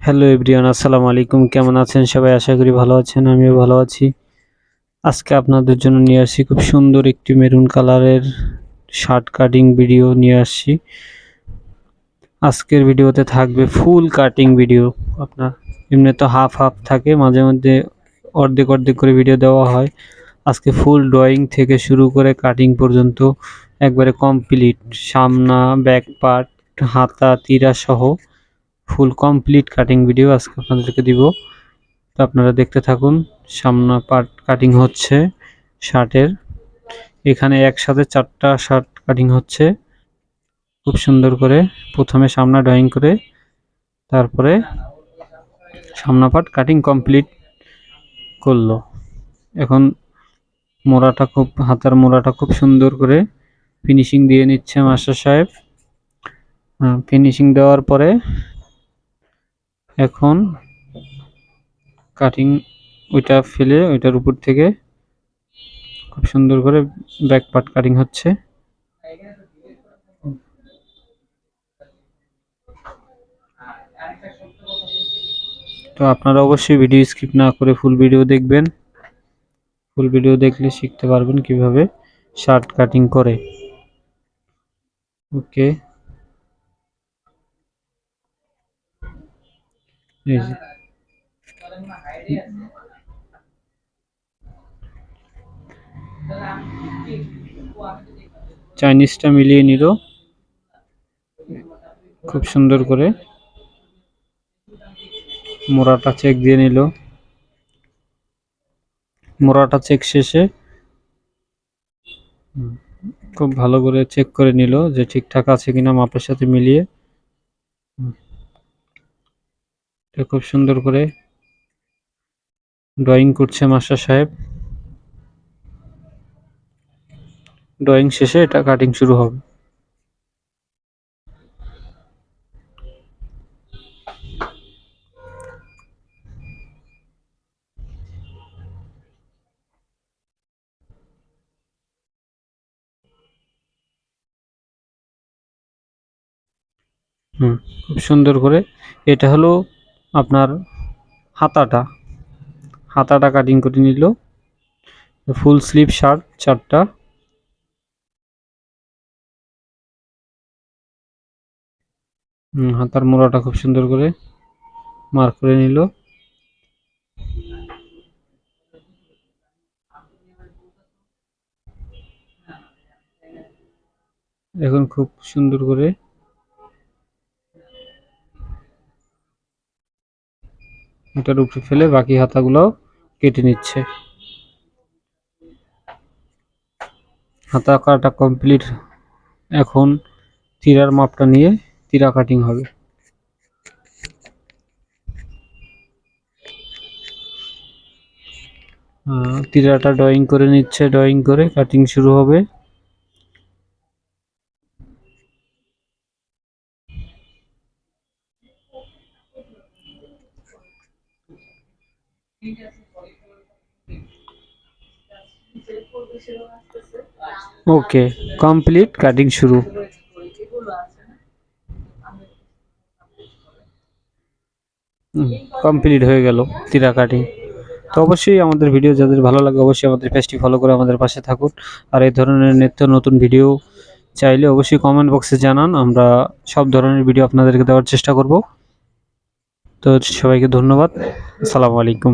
Hello everyone, আসসালামু আলাইকুম। কেমন আছেন সবাই? আশা করি ভালো আছেন। আমিও ভালো আছি। আজকে আপনাদের জন্য নিয়ে আসছি খুব সুন্দর একটি মেরুন কালারের শার্ট কাটিং ভিডিও নিয়ে আসছি। আজকের ভিডিওতে থাকবে ফুল কাটিং ভিডিও। আপনার এমনি তো হাফ হাফ থাকে, মাঝে মধ্যে অর্ধেক অর্ধেক করে ভিডিও দেওয়া হয়। আজকে ফুল ড্রয়িং থেকে শুরু করে কাটিং পর্যন্ত একবারে কমপ্লিট, সামনা ব্যাক পার্ট, হাতা তিরা সহ ফুল কমপ্লিট কাটিং ভিডিও আজকে আপনাদেরকে দিব। তো আপনারা দেখতে থাকুন। সামনা পার্ট কাটিং হচ্ছে শার্টের। এখানে একসাথে 4টা শার্ট কাটিং হচ্ছে খুব সুন্দর করে। প্রথমে সামনা ড্রয়িং করে তারপরে সামনা পার্ট কাটিং কমপ্লিট করলো। এখন হাতার মোড়াটা খুব সুন্দর করে ফিনিশিং দিয়ে নিচ্ছে মাস্টার সাহেব। ফিনিশিং দেওয়ার পরে এখন কাটিং ওইটা ফেলে ওইটার উপর থেকে খুব সুন্দর করে ব্যাক পার্ট কাটিং হচ্ছে। তো আপনারা অবশ্যই ভিডিও স্কিপ না করে ফুল ভিডিও দেখবেন। ফুল ভিডিও দেখলে শিখতে পারবেন কিভাবে শার্ট কাটিং করে। ওকে, এই যে চাইনিজটা মিলিয়ে নিল খুব সুন্দর করে। মোড়াটা চেক দিয়ে নিল। মোড়াটা চেক শেষে খুব ভালো করে চেক করে নিল যে ঠিকঠাক আছে কিনা মাপের সাথে মিলিয়ে। খুব সুন্দর করে ড্রয়িং করছে মাস্টার সাহেব। ড্রয়িং শেষে এটা কাটিং শুরু হবে। খুব সুন্দর করে। এটা হলো আপনার হাতাটা কাটিং করে নিল। ফুল স্লিভ শার্ট 4টা। হাতার মোড়াটা খুব সুন্দর করে মার্ক করে নিল। এখন খুব সুন্দর করে এটার উপরে ফেলে বাকি হাতাগুলো কেটে নিচ্ছে। হাতা কাটা কমপ্লিট। এখন তিরার মাপটা নিয়ে তিরা কাটিং হবে। তিরাটা ড্রয়িং করে নিচ্ছে, ড্রয়িং করে কাটিং শুরু হবে। ওকে, কমপ্লিট কাটিং শুরু। কমপ্লিট হয়ে গেল তিরা কাটিং। তো অবশ্যই আমাদের ভিডিও যাদের ভালো লাগে অবশ্যই আমাদের পেজটি ফলো করে আমাদের পাশে থাকুন। আর এই ধরনের নিত্য নতুন ভিডিও চাইলে অবশ্যই কমেন্ট বক্সে জানান, আমরা সব ধরনের ভিডিও আপনাদেরকে দেওয়ার চেষ্টা করব। তো সবাইকে ধন্যবাদ। আসসালামু আলাইকুম।